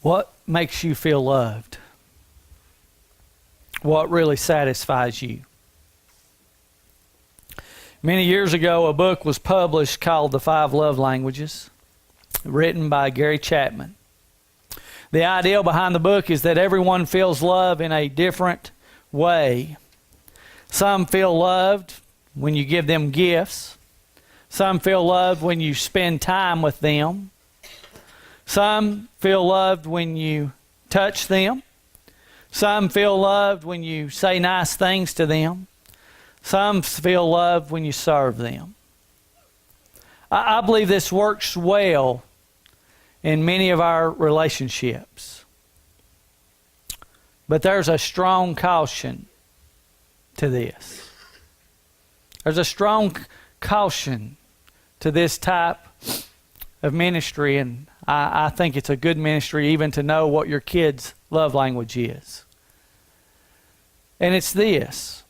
What makes you feel loved? What really satisfies you? Many years ago, a book was published called The 5 Love Languages, written by Gary Chapman. The idea behind the book is that everyone feels love in a different way. Some feel loved when you give them gifts. Some feel loved when you spend time with them. Some feel loved when you touch them. Some feel loved when you say nice things to them. Some feel loved when you serve them. I believe this works well in many of our relationships. But there's a strong caution to this. There's a strong caution to this type of ministry, and I think it's a good ministry even to know what your kid's love language is. And it's this.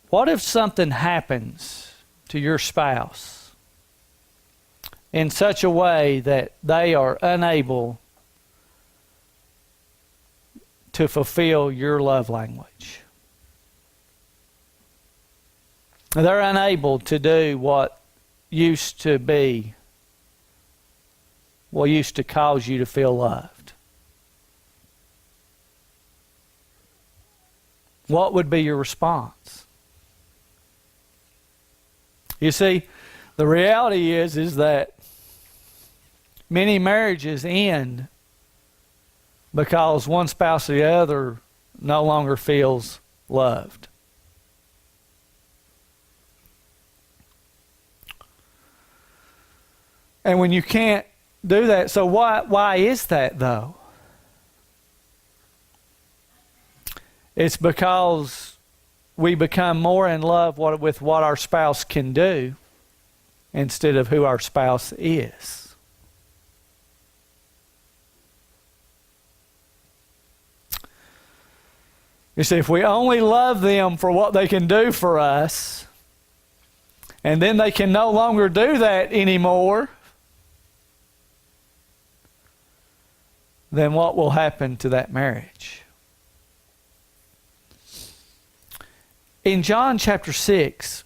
What if something happens to your spouse in such a way that they are unable to fulfill your love language? They're unable to do what used to be, what used to cause you to feel loved. What would be your response? You see, the reality is that many marriages end because one spouse or the other no longer feels loved. And when you can't do that, so why is that though? It's because we become more in love with what our spouse can do instead of who our spouse is. You see, if we only love them for what they can do for us, and then they can no longer do that anymore, then what will happen to that marriage? In John chapter 6,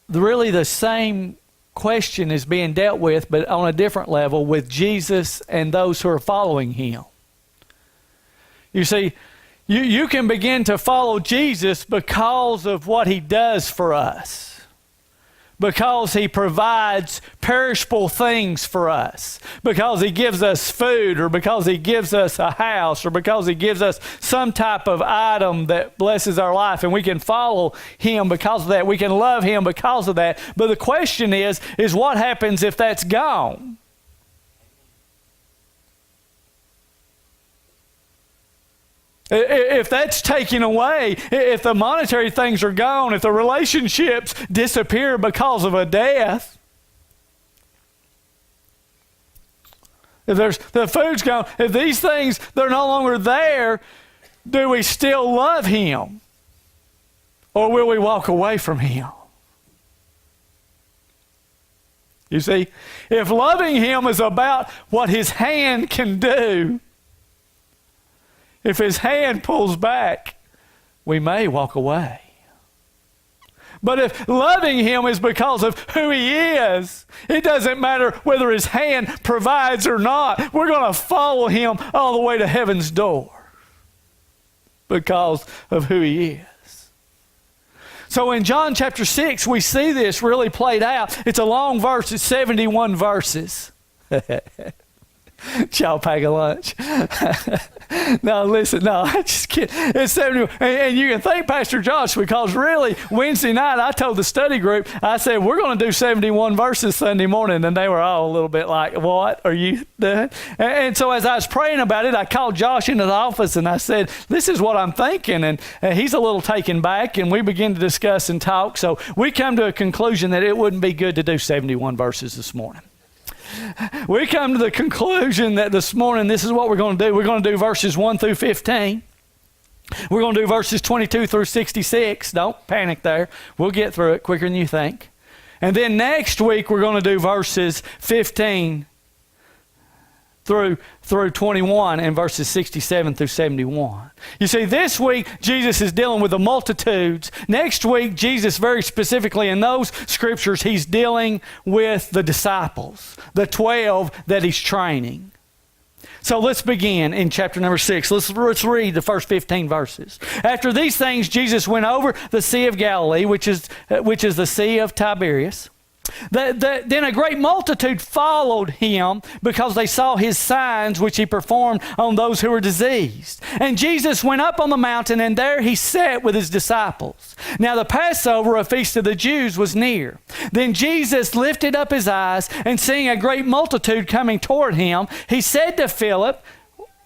really the same question is being dealt with, but on a different level, with Jesus and those who are following Him. You see, you can begin to follow Jesus because of what He does for us. Because He provides perishable things for us. Because He gives us food, or because He gives us a house, or because He gives us some type of item that blesses our life, and we can follow Him because of that. We can love Him because of that. But the question is what happens if that's gone? If that's taken away, if the monetary things are gone, if the relationships disappear because of a death, if the food's gone, if these things, they're no longer there, do we still love Him? Or will we walk away from Him? You see, if loving Him is about what His hand can do, if His hand pulls back, we may walk away. But if loving Him is because of who He is, it doesn't matter whether His hand provides or not. We're going to follow Him all the way to heaven's door because of who He is. So in John chapter 6, we see this really played out. It's a long verse. It's 71 verses. Y'all pack a lunch. No, listen, no, I just kidding. It's 71. And you can thank Pastor Josh, because really, Wednesday night, I told the study group, I said, we're going to do 71 verses Sunday morning. And they were all a little bit like, what are you doing? And so as I was praying about it, I called Josh into the office and I said, this is what I'm thinking. And he's a little taken back, and we begin to discuss and talk. So we come to a conclusion that it wouldn't be good to do 71 verses this morning. We come to the conclusion that this morning, this is what we're going to do. We're going to do verses 1 through 15. We're going to do verses 22 through 66. Don't panic there. We'll get through it quicker than you think. And then next week, we're going to do verses 15 through 21 and verses 67 through 71. You see, this week, Jesus is dealing with the multitudes. Next week, Jesus, very specifically in those scriptures, he's dealing with the disciples, the 12 that he's training. So let's begin in chapter number 6. Let's read the first 15 verses. After these things, Jesus went over the Sea of Galilee, which is the Sea of Tiberias. Then a great multitude followed him because they saw his signs which he performed on those who were diseased. And Jesus went up on the mountain, and there he sat with his disciples. Now the Passover, a feast of the Jews, was near. Then Jesus lifted up his eyes, and seeing a great multitude coming toward him, he said to Philip,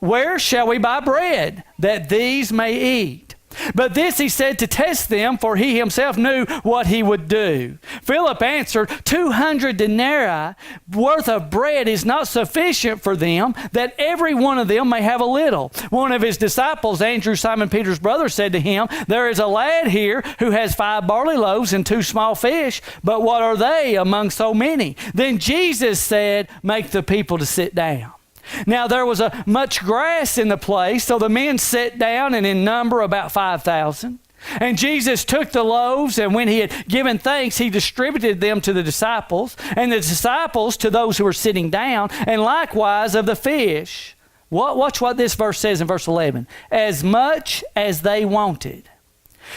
"Where shall we buy bread, that these may eat?" But this he said to test them, for he himself knew what he would do. Philip answered, 200 denarii worth of bread is not sufficient for them, that every one of them may have a little. One of his disciples, Andrew, Simon Peter's brother, said to him, "There is a lad here who has 5 barley loaves and 2 small fish, but what are they among so many?" Then Jesus said, "Make the people to sit down." Now there was much grass in the place, so the men sat down, and in number about 5,000. And Jesus took the loaves, and when he had given thanks, he distributed them to the disciples, and the disciples to those who were sitting down, and likewise of the fish. Watch what this verse says in verse 11. As much as they wanted.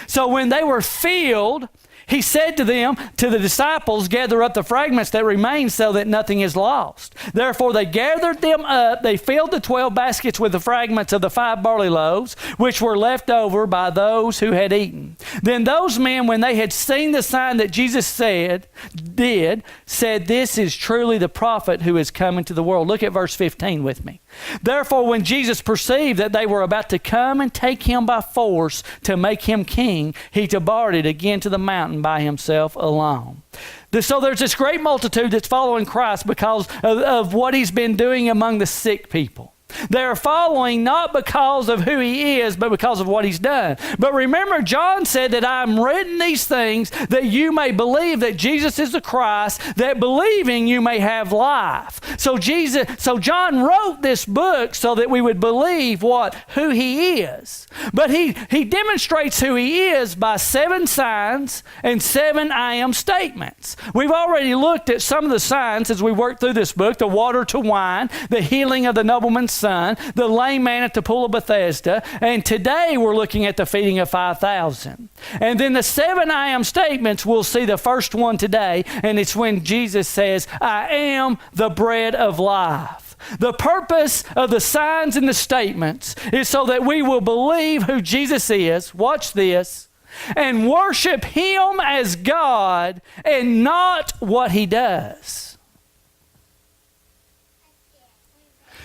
So when they were filled, he said to them, to the disciples, "Gather up the fragments that remain so that nothing is lost." Therefore they gathered them up. They filled the 12 baskets with the fragments of the 5 barley loaves, which were left over by those who had eaten. Then those men, when they had seen the sign that Jesus said, "This is truly the prophet who is come into the world." Look at verse 15 with me. Therefore, when Jesus perceived that they were about to come and take him by force to make him king, he departed again to the mountain by himself alone. So there's this great multitude that's following Christ because of what he's been doing among the sick people. They're following not because of who he is, but because of what he's done. But remember, John said that I'm written these things that you may believe that Jesus is the Christ, that believing you may have life. So John wrote this book so that we would believe who he is. But he demonstrates who he is by 7 signs and 7 I am statements. We've already looked at some of the signs as we worked through this book: the water to wine, the healing of the nobleman's son, the lame man at the pool of Bethesda, and today we're looking at the feeding of 5,000. And then the 7 I am statements, we'll see the first one today, and it's when Jesus says, "I am the bread of life." The purpose of the signs and the statements is so that we will believe who Jesus is, watch this, and worship him as God and not what he does.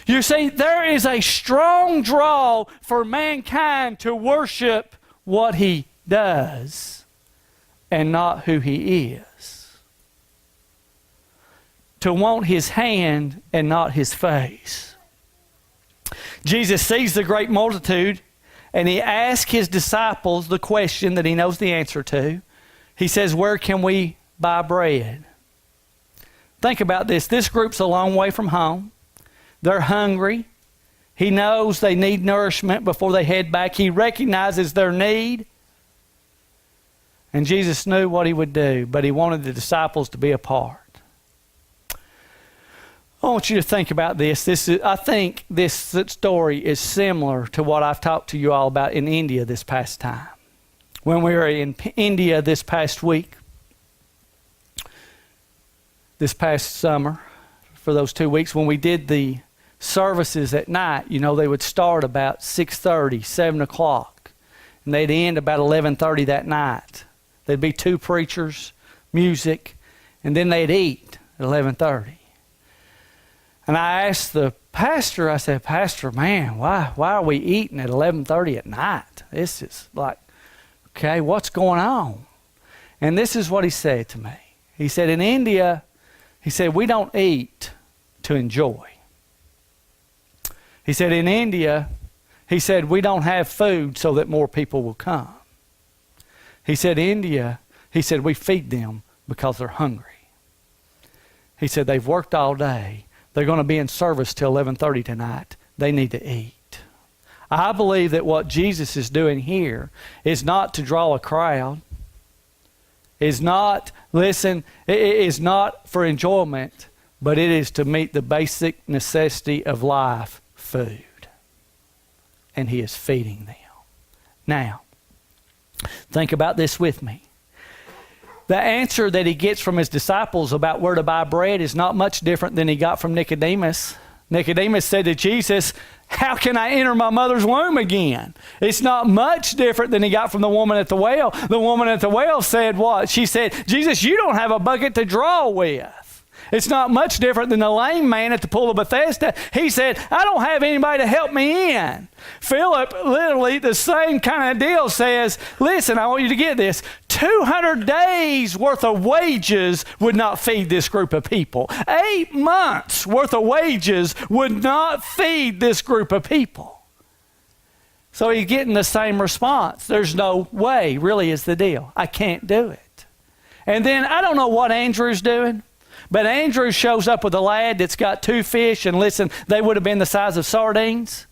You see, there is a strong draw for mankind to worship what he does and not who he is. To want his hand and not his face. Jesus sees the great multitude, and he asks his disciples the question that he knows the answer to. He says, "Where can we buy bread?" Think about this. This group's a long way from home. They're hungry. He knows they need nourishment before they head back. He recognizes their need. And Jesus knew what he would do, but he wanted the disciples to be a part. I want you to think about this. I think this story is similar to what I've talked to you all about in India this past time. When we were in India this past week, this past summer, for those 2 weeks, when we did the services at night, they would start about 6:30, 7 o'clock, and they'd end about 11:30 that night. There'd be 2 preachers, music, and then they'd eat at 11:30. And I asked the pastor, I said, "Pastor, man, why are we eating at 11:30 at night? This is like, okay, what's going on?" And this is what he said to me. He said, in India, he said, we don't eat to enjoy. He said, in India, he said, we don't have food so that more people will come. He said, India, he said, we feed them because they're hungry. He said, they've worked all day. They're going to be in service till 11:30 tonight. They need to eat. I believe that what Jesus is doing here is not to draw a crowd, is not, listen, it is not for enjoyment, but it is to meet the basic necessity of life, food. And he is feeding them. Now, think about this with me. The answer that he gets from his disciples about where to buy bread is not much different than he got from Nicodemus. Nicodemus said to Jesus, how can I enter my mother's womb again? It's not much different than he got from the woman at the well. The woman at the well said what? She said, Jesus, you don't have a bucket to draw with. It's not much different than the lame man at the pool of Bethesda. He said, I don't have anybody to help me in. Philip, literally the same kind of deal, says, listen, I want you to get this. 200 days worth of wages would not feed this group of people. 8 months worth of wages would not feed this group of people. So he's getting the same response. There's no way, really, is the deal. I can't do it. And then I don't know what Andrew's doing. But Andrew shows up with a lad that's got 2 fish, and listen, they would have been the size of sardines,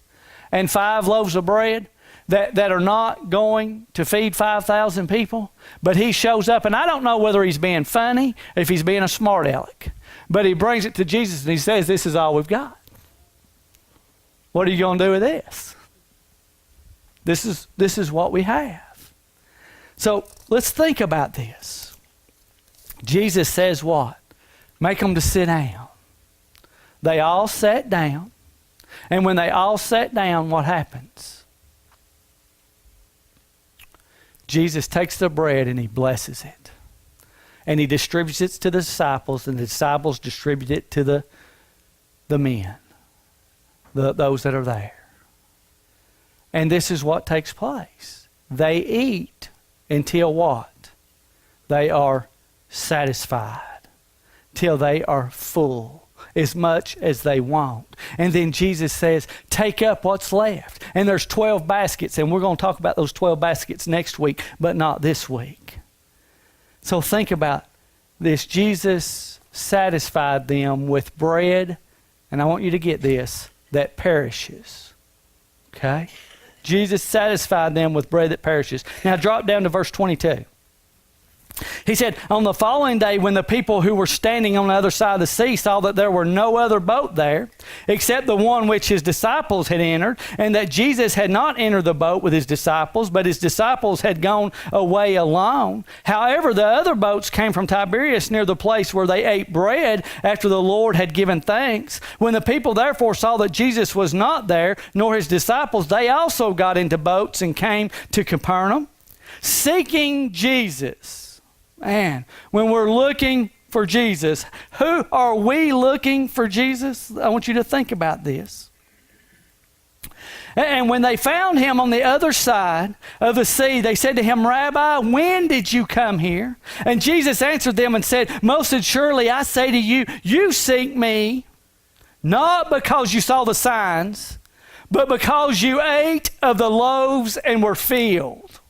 and 5 loaves of bread that are not going to feed 5,000 people. But he shows up, and I don't know whether he's being funny, if he's being a smart aleck. But he brings it to Jesus, and he says, this is all we've got. What are you going to do with this? This is what we have. So let's think about this. Jesus says what? Make them to sit down. They all sat down. And when they all sat down, what happens? Jesus takes the bread and he blesses it. And he distributes it to the disciples, and the disciples distribute it to the men, those that are there. And this is what takes place. They eat until what? They are satisfied. Till they are full, as much as they want. And then Jesus says, take up what's left. And there's 12 baskets, and we're going to talk about those 12 baskets next week, but not this week. So think about this. Jesus satisfied them with bread, and I want you to get this, that perishes. Okay? Jesus satisfied them with bread that perishes. Now drop down to verse 22. He said, on the following day, when the people who were standing on the other side of the sea saw that there were no other boat there, except the one which his disciples had entered, and that Jesus had not entered the boat with his disciples, but his disciples had gone away alone. However, the other boats came from Tiberias near the place where they ate bread after the Lord had given thanks. When the people therefore saw that Jesus was not there, nor his disciples, they also got into boats and came to Capernaum, seeking Jesus. Man, when we're looking for Jesus, who are we looking for Jesus? I want you to think about this. And when they found him on the other side of the sea, they said to him, Rabbi, when did you come here? And Jesus answered them and said, most assuredly I say to you, you seek me, not because you saw the signs, but because you ate of the loaves and were filled.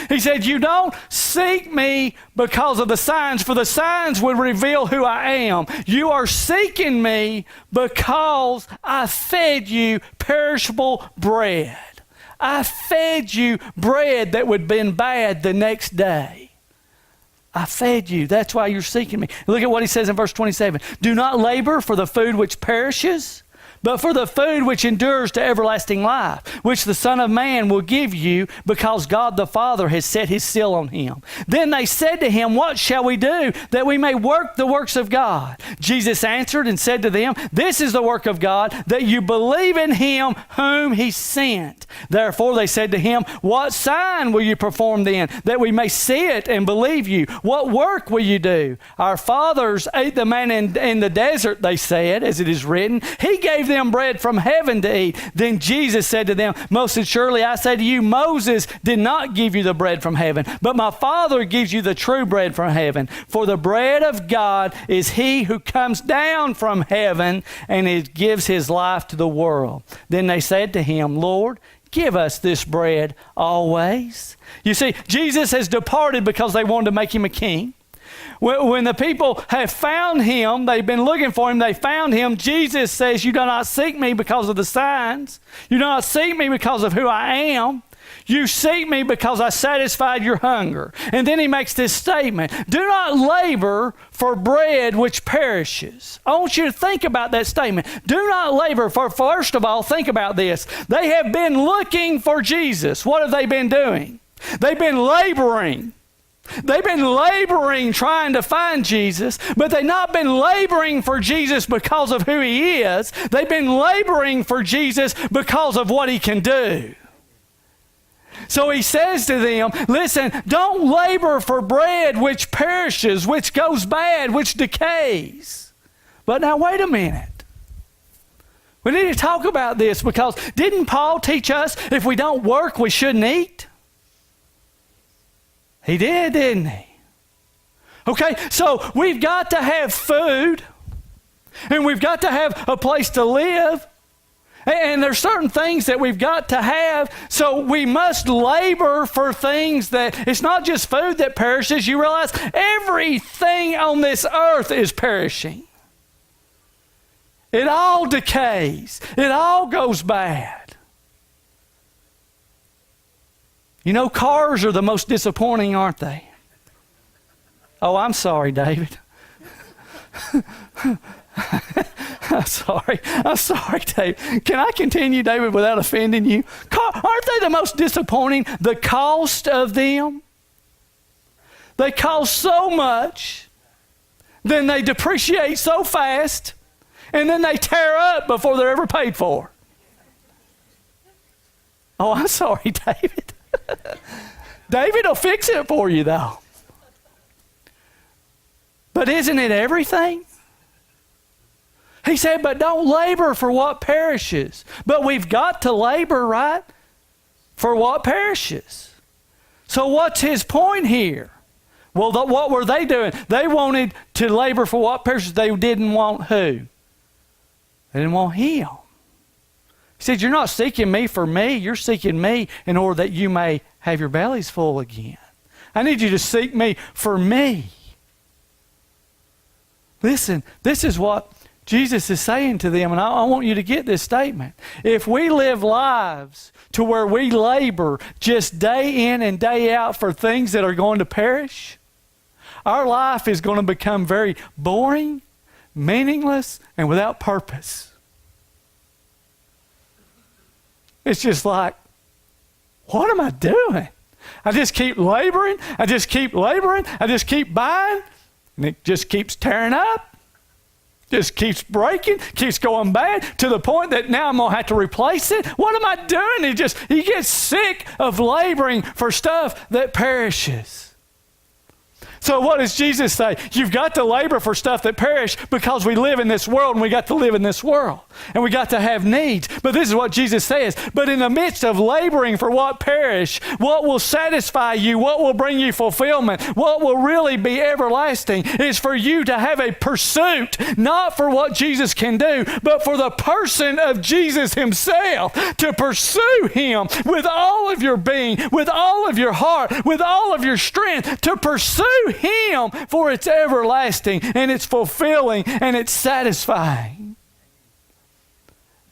He said, you don't seek me because of the signs, for the signs would reveal who I am. You are seeking me because I fed you perishable bread. I fed you bread that would have been bad the next day. I fed you. That's why you're seeking me. Look at what he says in verse 27. Do not labor for the food which perishes, but for the food which endures to everlasting life, which the Son of Man will give you, because God the Father has set his seal on him. Then they said to him, what shall we do that we may work the works of God? Jesus answered and said to them, this is the work of God, that you believe in him whom he sent. Therefore they said to him, what sign will you perform then, that we may see it and believe you? What work will you do? Our fathers ate the manna in the desert, they said, as it is written. He gave them bread from heaven to eat. Then Jesus said to them, most assuredly I say to you, Moses did not give you the bread from heaven, but my Father gives you the true bread from heaven. For the bread of God is he who comes down from heaven and gives his life to the world. Then they said to him, Lord, give us this bread always. You see, Jesus has departed because they wanted to make him a king. When the people have found him, they've been looking for him, they found him, Jesus says, you do not seek me because of the signs. You do not seek me because of who I am. You seek me because I satisfied your hunger. And then he makes this statement, do not labor for bread which perishes. I want you to think about that statement. Do not labor for, first of all, think about this. They have been looking for Jesus. What have they been doing? They've been laboring. They've been laboring trying to find Jesus, but they've not been laboring for Jesus because of who he is. They've been laboring for Jesus because of what he can do. So he says to them, listen, don't labor for bread which perishes, which goes bad, which decays. But now wait a minute. We need to talk about this because didn't Paul teach us if we don't work, we shouldn't eat? He did, didn't he? Okay, so we've got to have food, and we've got to have a place to live, and there's certain things that we've got to have, so we must labor for things that, it's not just food that perishes. You realize everything on this earth is perishing. It all decays. It all goes bad. You know, cars are the most disappointing, aren't they? Oh, I'm sorry, David. I'm sorry, David. Can I continue, David, without offending you? Aren't they the most disappointing? The cost of them. They cost so much, then they depreciate so fast, and then they tear up before they're ever paid for. Oh, I'm sorry, David. David will fix it for you, though. But isn't it everything? He said, but don't labor for what perishes. But we've got to labor, right? For what perishes. So what's his point here? Well, what were they doing? They wanted to labor for what perishes. They didn't want who? They didn't want him. He said, you're not seeking me for me. You're seeking me in order that you may have your bellies full again. I need you to seek me for me. Listen, this is what Jesus is saying to them, and I want you to get this statement. If we live lives to where we labor just day in and day out for things that are going to perish, our life is going to become very boring, meaningless, and without purpose. It's just like, what am I doing? I just keep laboring. I just keep buying, and it just keeps tearing up. Just keeps breaking, keeps going bad to the point that now I'm going to have to replace it. What am I doing? He gets sick of laboring for stuff that perishes. So what does Jesus say? You've got to labor for stuff that perish because we live in this world and we got to live in this world. And we got to have needs. But this is what Jesus says. But in the midst of laboring for what perish, what will satisfy you, what will bring you fulfillment, what will really be everlasting is for you to have a pursuit, not for what Jesus can do, but for the person of Jesus himself, to pursue him with all of your being, with all of your heart, with all of your strength, to pursue him, for it's everlasting and it's fulfilling and it's satisfying.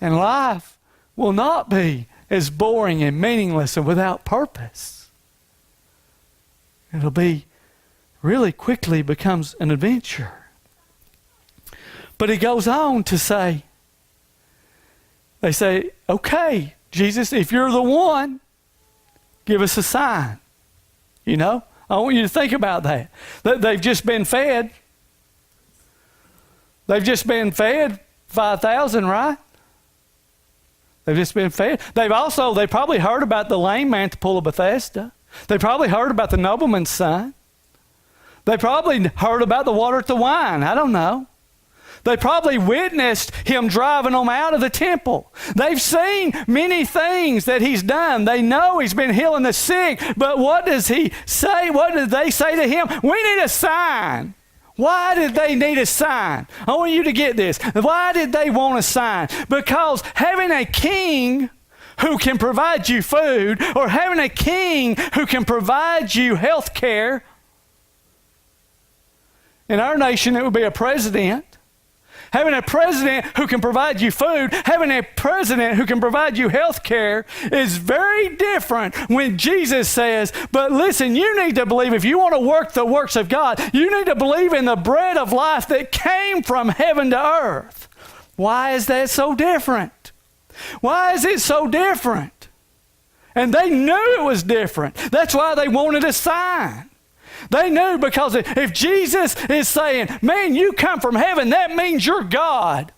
And life will not be as boring and meaningless and without purpose. It'll be really quickly becomes an adventure. But he goes on to say, they say, okay, Jesus, if you're the one, give us a sign. You know? I want you to think about that. They've just been fed. They've just been fed 5,000, right? They've just been fed. They probably heard about the lame man at the pool of Bethesda. They probably heard about the nobleman's son. They probably heard about the water at the wine. I don't know. They probably witnessed him driving them out of the temple. They've seen many things that he's done. They know he's been healing the sick. But what does he say? What did they say to him? We need a sign. Why did they need a sign? I want you to get this. Why did they want a sign? Because having a king who can provide you food, or having a king who can provide you health care, In our nation, it would be a president. Having a president who can provide you food, having a president who can provide you health care is very different when Jesus says, but listen, you need to believe, if you want to work the works of God, you need to believe in the bread of life that came from heaven to earth. Why is that so different? Why is it so different? And they knew it was different. That's why they wanted a sign. They knew, because if Jesus is saying, man, you come from heaven, that means you're God.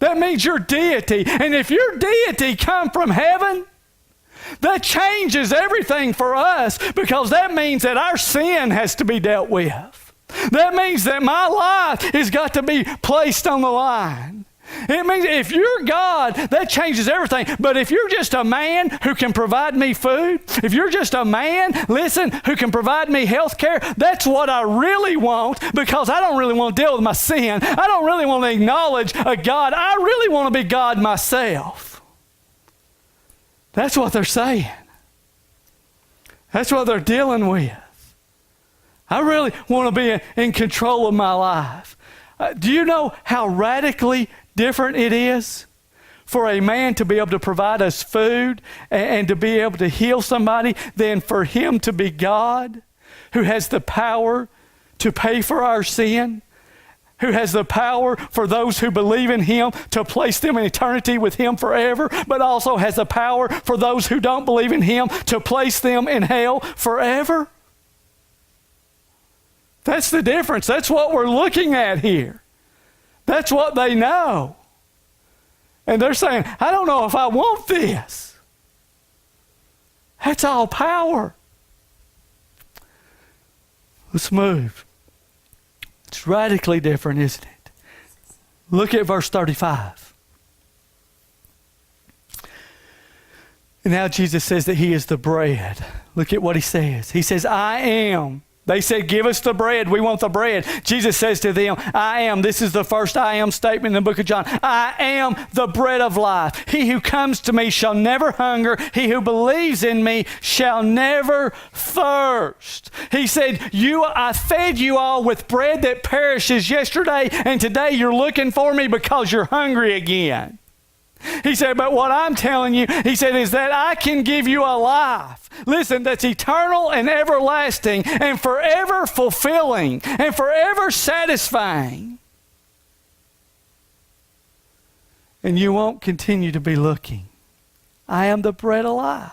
That means you're deity. And if your deity come from heaven, that changes everything for us, because that means that our sin has to be dealt with. That means that my life has got to be placed on the line. It means if you're God, that changes everything. But if you're just a man who can provide me food, if you're just a man, listen, who can provide me health care, that's what I really want, because I don't really want to deal with my sin. I don't really want to acknowledge a God. I really want to be God myself. That's what they're saying. That's what they're dealing with. I really want to be in control of my life. Do you know how radically different it is for a man to be able to provide us food and to be able to heal somebody than for him to be God, who has the power to pay for our sin, who has the power for those who believe in him to place them in eternity with him forever, but also has the power for those who don't believe in him to place them in hell forever? That's the difference. That's what we're looking at here. That's what they know. And they're saying, I don't know if I want this. That's all power. Let's move. It's radically different, isn't it? Look at verse 35. And now Jesus says that he is the bread. Look at what he says. He says, I am. They said, give us the bread. We want the bread. Jesus says to them, I am. This is the first I am statement in the book of John. I am the bread of life. He who comes to me shall never hunger. He who believes in me shall never thirst. He said, I fed you all with bread that perishes yesterday, and today you're looking for me because you're hungry again. He said, but what I'm telling you, he said, is that I can give you a life. Listen, that's eternal and everlasting and forever fulfilling and forever satisfying. And you won't continue to be looking. I am the bread of life,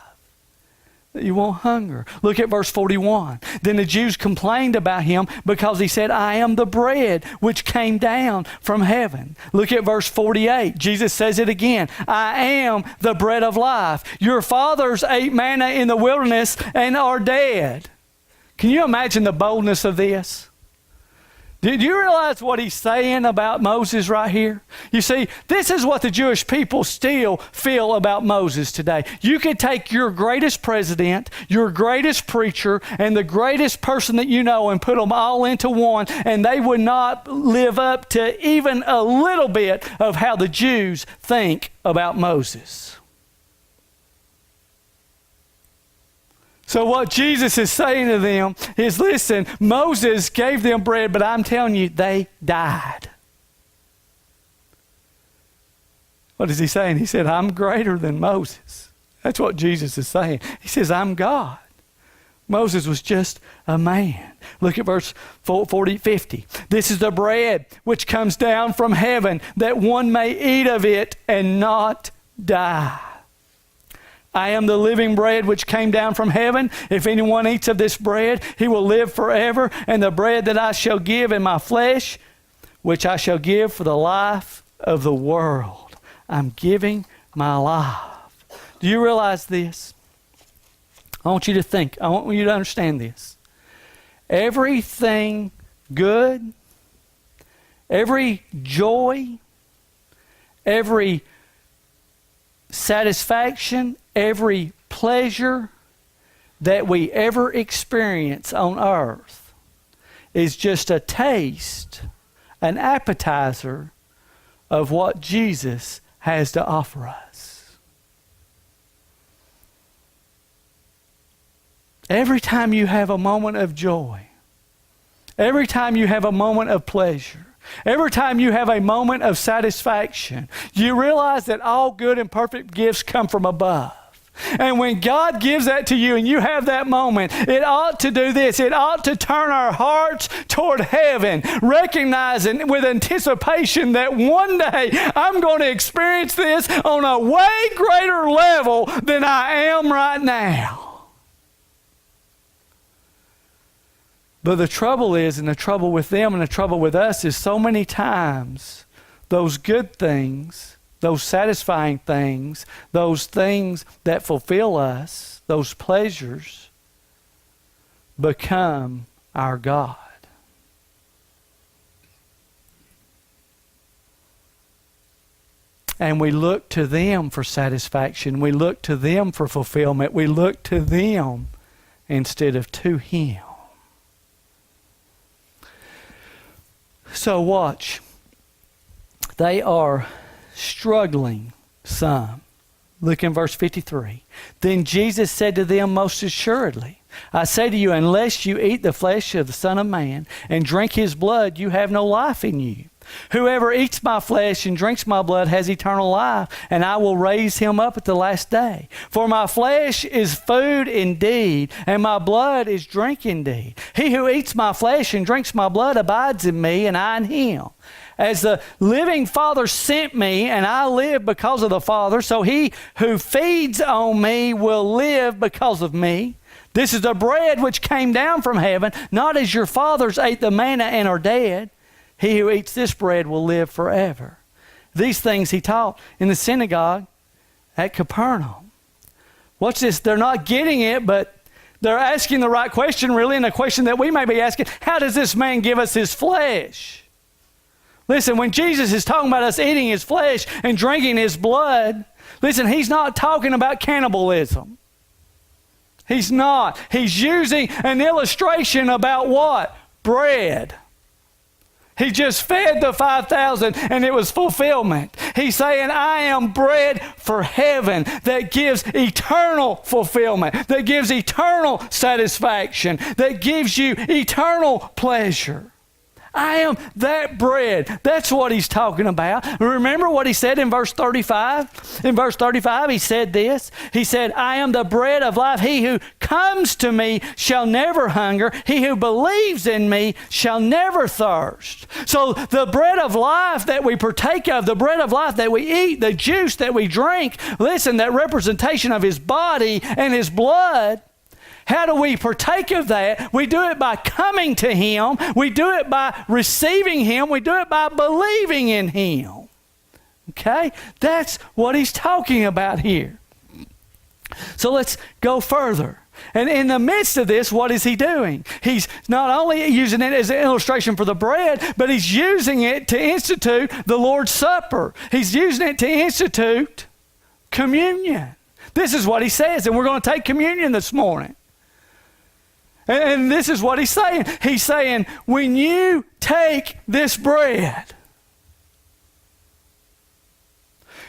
that you won't hunger. Look at verse 41. Then the Jews complained about him because he said, I am the bread which came down from heaven. Look at verse 48. Jesus says it again. I am the bread of life. Your fathers ate manna in the wilderness and are dead. Can you imagine the boldness of this? Did you realize what he's saying about Moses right here? You see, this is what the Jewish people still feel about Moses today. You could take your greatest president, your greatest preacher, and the greatest person that you know and put them all into one, and they would not live up to even a little bit of how the Jews think about Moses. So what Jesus is saying to them is, listen, Moses gave them bread, but I'm telling you, they died. What is he saying? He said, I'm greater than Moses. That's what Jesus is saying. He says, I'm God. Moses was just a man. Look at verse 50. This is the bread which comes down from heaven, that one may eat of it and not die. I am the living bread which came down from heaven. If anyone eats of this bread, he will live forever. And the bread that I shall give in my flesh, which I shall give for the life of the world. I'm giving my life. Do you realize this? I want you to think. I want you to understand this. Everything good, every joy, every satisfaction, every pleasure that we ever experience on earth is just a taste, an appetizer of what Jesus has to offer us. Every time you have a moment of joy, Every time you have a moment of pleasure, every time you have a moment of satisfaction, you realize that all good and perfect gifts come from above. And when God gives that to you and you have that moment, it ought to do this. It ought to turn our hearts toward heaven, recognizing with anticipation that one day I'm going to experience this on a way greater level than I am right now. But the trouble is, and the trouble with them and the trouble with us is so many times those good things, those satisfying things, those things that fulfill us, those pleasures, become our God. And we look to them for satisfaction. We look to them for fulfillment. We look to them instead of to Him. So watch. They are struggling some. Look in verse 53. Then Jesus said to them, most assuredly, I say to you, unless you eat the flesh of the Son of Man and drink His blood, you have no life in you. Whoever eats my flesh and drinks my blood has eternal life, and I will raise him up at the last day. For my flesh is food indeed, and my blood is drink indeed. He who eats my flesh and drinks my blood abides in me, and I in him. As the living Father sent me, and I live because of the Father, so he who feeds on me will live because of me. This is the bread which came down from heaven, not as your fathers ate the manna and are dead. He who eats this bread will live forever. These things he taught in the synagogue at Capernaum. Watch this. They're not getting it, but they're asking the right question, really, and a question that we may be asking. How does this man give us his flesh? Listen, when Jesus is talking about us eating his flesh and drinking his blood, listen, he's not talking about cannibalism. He's not. He's using an illustration about what? Bread. He just fed the 5,000 and it was fulfillment. He's saying, I am bread for heaven that gives eternal fulfillment, that gives eternal satisfaction, that gives you eternal pleasure. I am that bread. That's what he's talking about. Remember what he said in verse 35? In verse 35, he said this. He said, I am the bread of life. He who comes to me shall never hunger. He who believes in me shall never thirst. So the bread of life that we partake of, the bread of life that we eat, the juice that we drink, listen, that representation of his body and his blood, how do we partake of that? We do it by coming to him. We do it by receiving him. We do it by believing in him. Okay? That's what he's talking about here. So let's go further. And in the midst of this, what is he doing? He's not only using it as an illustration for the bread, but he's using it to institute the Lord's Supper. He's using it to institute communion. This is what he says, and we're going to take communion this morning. And this is what he's saying. He's saying, when you take this bread,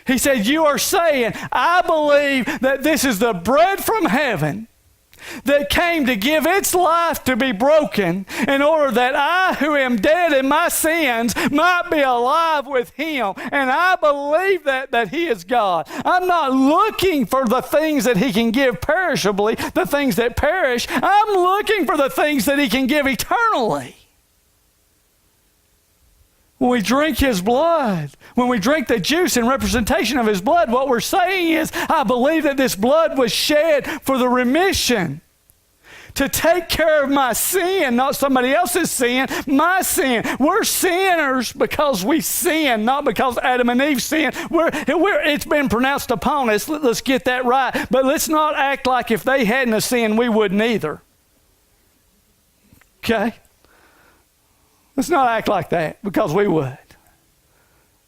he said, you are saying, I believe that this is the bread from heaven that came to give its life to be broken in order that I, who am dead in my sins, might be alive with him. And I believe that he is God. I'm not looking for the things that he can give perishably, the things that perish. I'm looking for the things that he can give eternally. When we drink his blood, when we drink the juice in representation of his blood, what we're saying is, I believe that this blood was shed for the remission, to take care of my sin, not somebody else's sin, my sin. We're sinners because we sin, not because Adam and Eve sinned. It's been pronounced upon us. Let's get that right. But let's not act like if they hadn't a sin, we wouldn't either. Okay? Let's not act like that, because we would.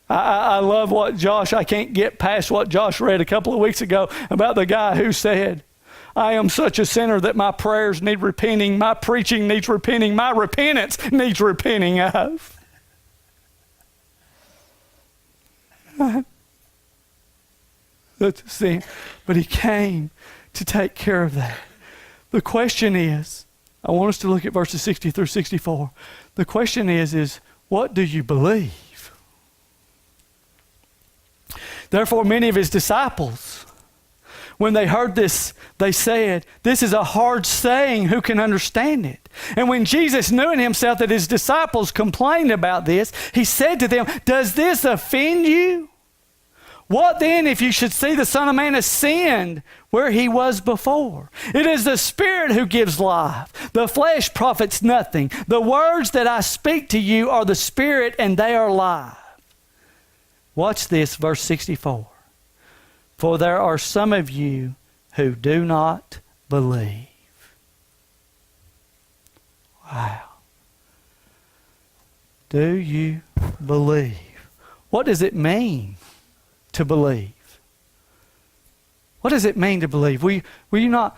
I love what I can't get past what Josh read a couple of weeks ago about the guy who said, I am such a sinner that my prayers need repenting, my preaching needs repenting, my repentance needs repenting of. That's a sin. But he came to take care of that. The question is, I want us to look at verses 60 through 64. The question is what do you believe? Therefore, many of his disciples, when they heard this, they said, "This is a hard saying. Who can understand it?" And when Jesus knew in himself that his disciples complained about this, he said to them, "Does this offend you? What then if you should see the Son of Man ascend where he was before? It is the Spirit who gives life. The flesh profits nothing. The words that I speak to you are the Spirit, and they are life." Watch this, verse 64. "For there are some of you who do not believe." Wow. Do you believe? What does it mean to believe? What does it mean to believe? Will you not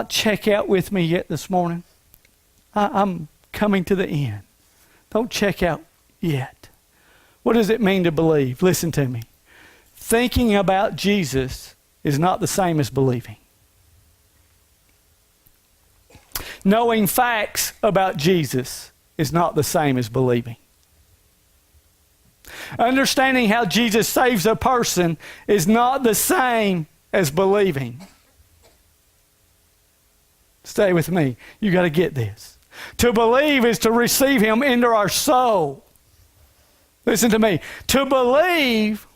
check out with me yet this morning? I'm coming to the end. Don't check out yet. What does it mean to believe? Listen to me. Thinking about Jesus is not the same as believing. Knowing facts about Jesus is not the same as believing. Understanding how Jesus saves a person is not the same as believing. Stay with me. You got to get this. To believe is to receive him into our soul. Listen to me. To believe,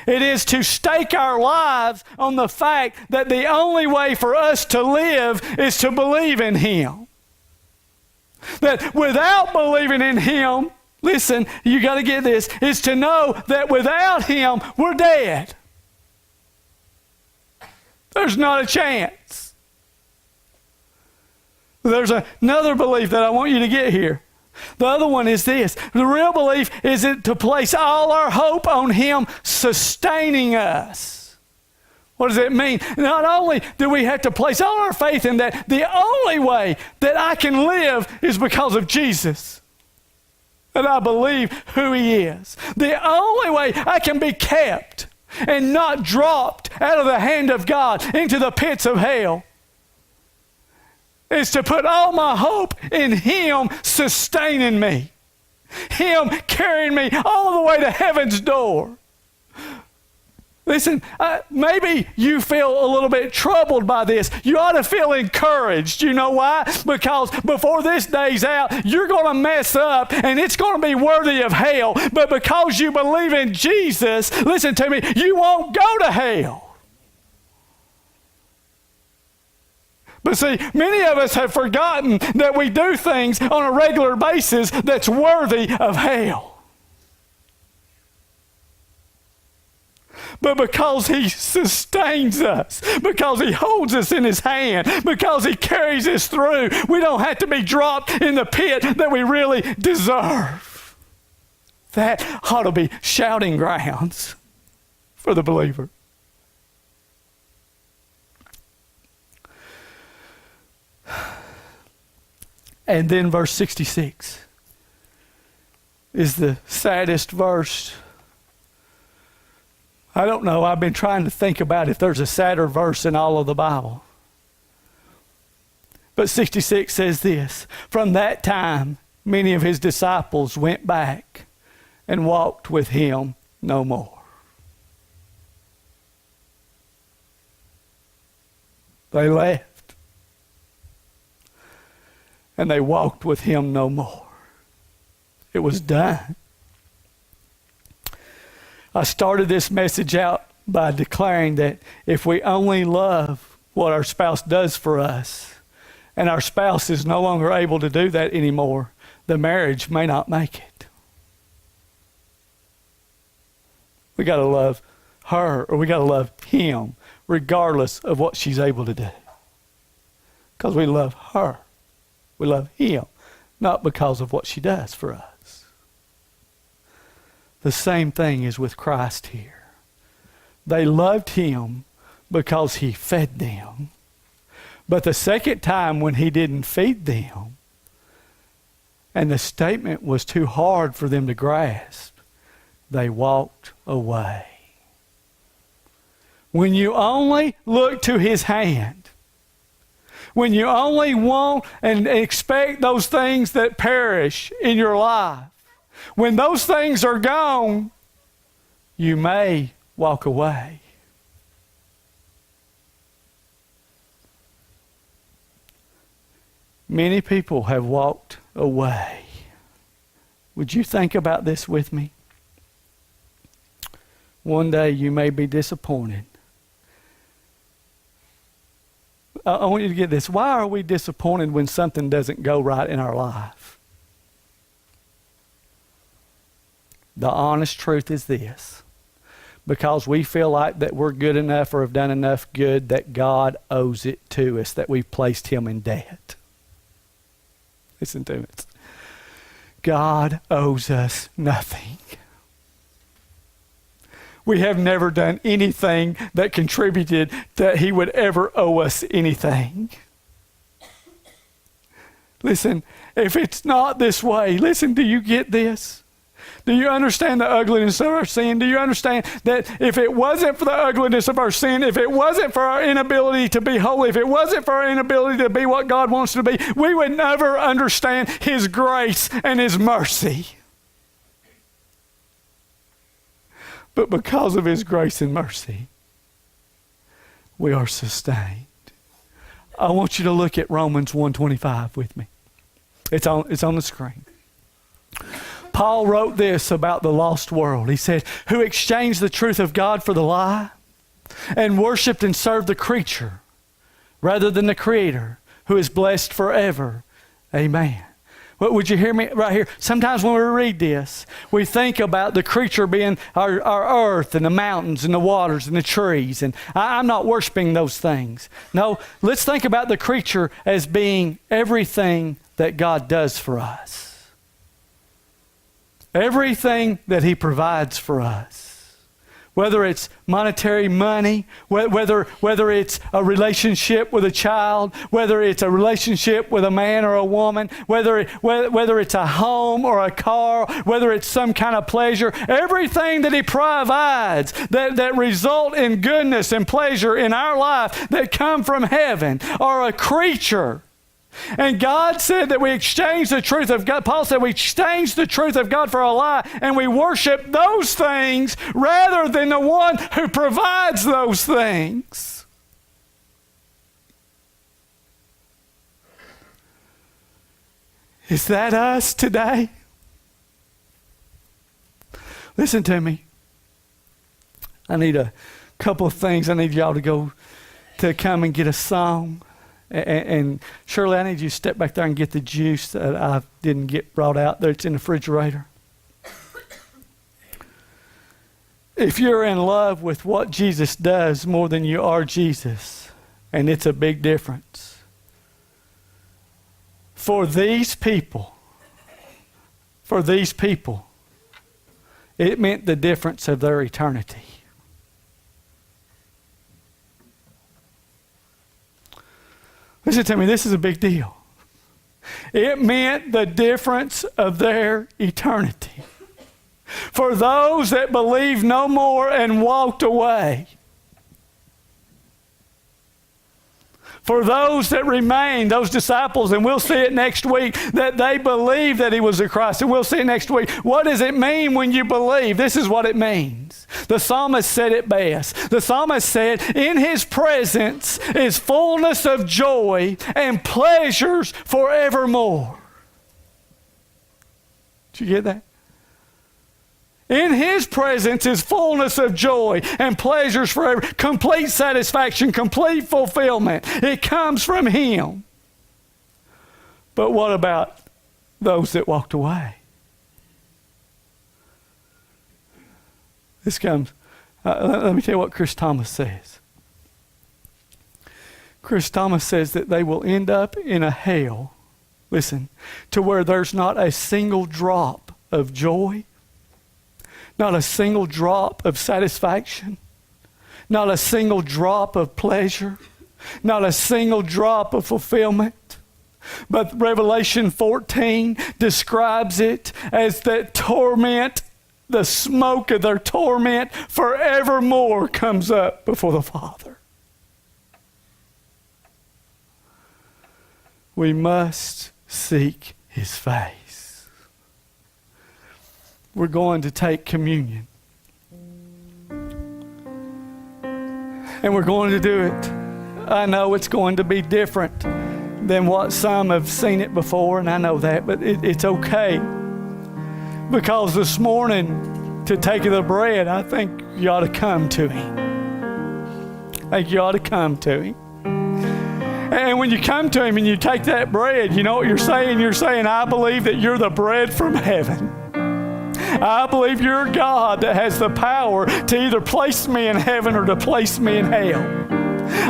it is to stake our lives on the fact that the only way for us to live is to believe in him. That without believing in him, listen, you got to get this, is to know that without him, we're dead. There's not a chance. There's another belief that I want you to get here. The other one is this. The real belief is to place all our hope on him sustaining us. What does it mean? Not only do we have to place all our faith in that, the only way that I can live is because of Jesus. That I believe who he is. The only way I can be kept and not dropped out of the hand of God into the pits of hell is to put all my hope in him sustaining me. Him carrying me all the way to heaven's door. Listen, maybe you feel a little bit troubled by this. You ought to feel encouraged. You know why? Because before this day's out, you're going to mess up and it's going to be worthy of hell. But because you believe in Jesus, listen to me, you won't go to hell. But see, many of us have forgotten that we do things on a regular basis that's worthy of hell. But because he sustains us, because he holds us in his hand, because he carries us through, we don't have to be dropped in the pit that we really deserve. That ought to be shouting grounds for the believer. And then verse 66 is the saddest verse. I don't know. I've been trying to think about if there's a sadder verse in all of the Bible. But 66 says this: "From that time, many of his disciples went back and walked with him no more." They left. And they walked with him no more. It was done. I started this message out by declaring that if we only love what our spouse does for us, and our spouse is no longer able to do that anymore, the marriage may not make it. We got to love her, or we got to love him, regardless of what she's able to do. Because we love her. We love him, not because of what she does for us. The same thing is with Christ here. They loved him because he fed them. But the second time when he didn't feed them, and the statement was too hard for them to grasp, they walked away. When you only look to his hand, when you only want and expect those things that perish in your life, when those things are gone, you may walk away. Many people have walked away. Would you think about this with me? One day you may be disappointed. I want you to get this. Why are we disappointed when something doesn't go right in our life? The honest truth is this. Because we feel like that we're good enough or have done enough good that God owes it to us, that we've placed Him in debt. Listen to it. God owes us nothing. We have never done anything that contributed that He would ever owe us anything. Listen, if it's not this way, listen, do you get this? Do you understand the ugliness of our sin? Do you understand that if it wasn't for the ugliness of our sin, if it wasn't for our inability to be holy, if it wasn't for our inability to be what God wants to be, we would never understand His grace and His mercy. But because of His grace and mercy, we are sustained. I want you to look at Romans 1:25 with me. It's on the screen. Paul wrote this about the lost world. He said, who exchanged the truth of God for the lie and worshiped and served the creature rather than the Creator, who is blessed forever. Amen. Well, would you hear me right here? Sometimes when we read this, we think about the creature being our earth and the mountains and the waters and the trees. And I'm not worshiping those things. No, let's think about the creature as being everything that God does for us. Everything that He provides for us, whether it's monetary money, whether it's a relationship with a child, whether it's a relationship with a man or a woman, whether it's a home or a car, whether it's some kind of pleasure, everything that He provides that result in goodness and pleasure in our life that come from heaven are a creature. And God said that we exchange the truth of God. Paul said we exchange the truth of God for a lie, and we worship those things rather than the one who provides those things. Is that us today? Listen to me. I need a couple of things. I need y'all to come and get a song. And Shirley, I need you to step back there and get the juice that I didn't get brought out there. It's in the refrigerator. If you're in love with what Jesus does more than you are Jesus, and it's a big difference. For these people, it meant the difference of their eternity. Listen to me, this is a big deal. It meant the difference of their eternity. For those that believed no more and walked away. For those that remained, those disciples, and we'll see it next week, that they believed that He was the Christ. And we'll see it next week. What does it mean when you believe? This is what it means. The psalmist said it best. The psalmist said, in His presence is fullness of joy and pleasures forevermore. Did you get that? In His presence is fullness of joy and pleasures forever, complete satisfaction, complete fulfillment. It comes from Him. But what about those that walked away? This comes, let me tell you what Chris Thomas says. Chris Thomas says that they will end up in a hell, listen, to where there's not a single drop of joy, not a single drop of satisfaction, not a single drop of pleasure, not a single drop of fulfillment. But Revelation 14 describes it as that torment, the smoke of their torment forevermore comes up before the Father. we must seek His face. We're going to take communion. And we're going to do it. I know it's going to be different than what some have seen it before, and I know that, but it's okay. Because this morning, to take of the bread, I think you ought to come to Him. I think you ought to come to Him. And when you come to Him and you take that bread, you know what you're saying? You're saying, I believe that you're the bread from heaven. I believe you're a God that has the power to either place me in heaven or to place me in hell.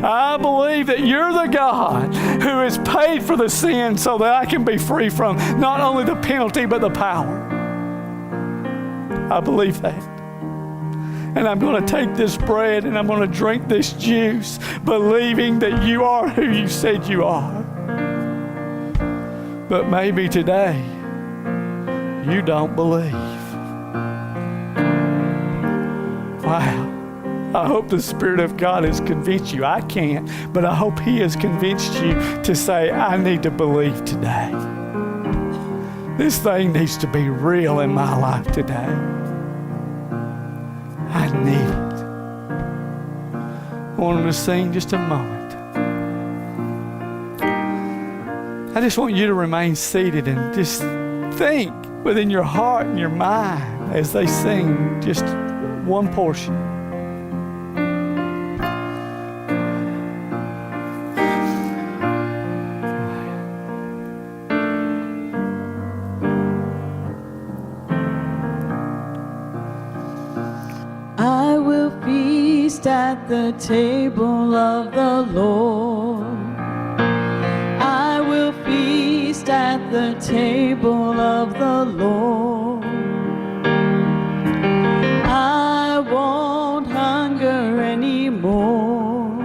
I believe that you're the God who has paid for the sin so that I can be free from not only the penalty but the power. I believe that. And I'm going to take this bread and I'm going to drink this juice, believing that you are who you said you are. But maybe today, you don't believe. Wow. I hope the Spirit of God has convinced you. I can't, but I hope He has convinced you to say, I need to believe today. This thing needs to be real in my life today. I need it. I want them to sing just a moment. I just want you to remain seated and just think within your heart and your mind as they sing just one portion. I will feast at the table of the Lord. I will feast at the table of the Lord. I won't hunger anymore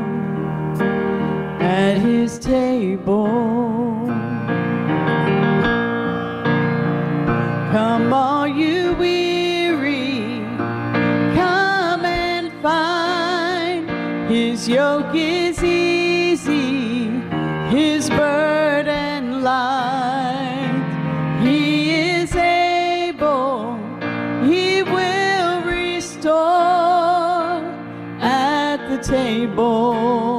at His table. Come all you weary, come and find His yoke is easy, His burden light. He is able, He will restore at the table.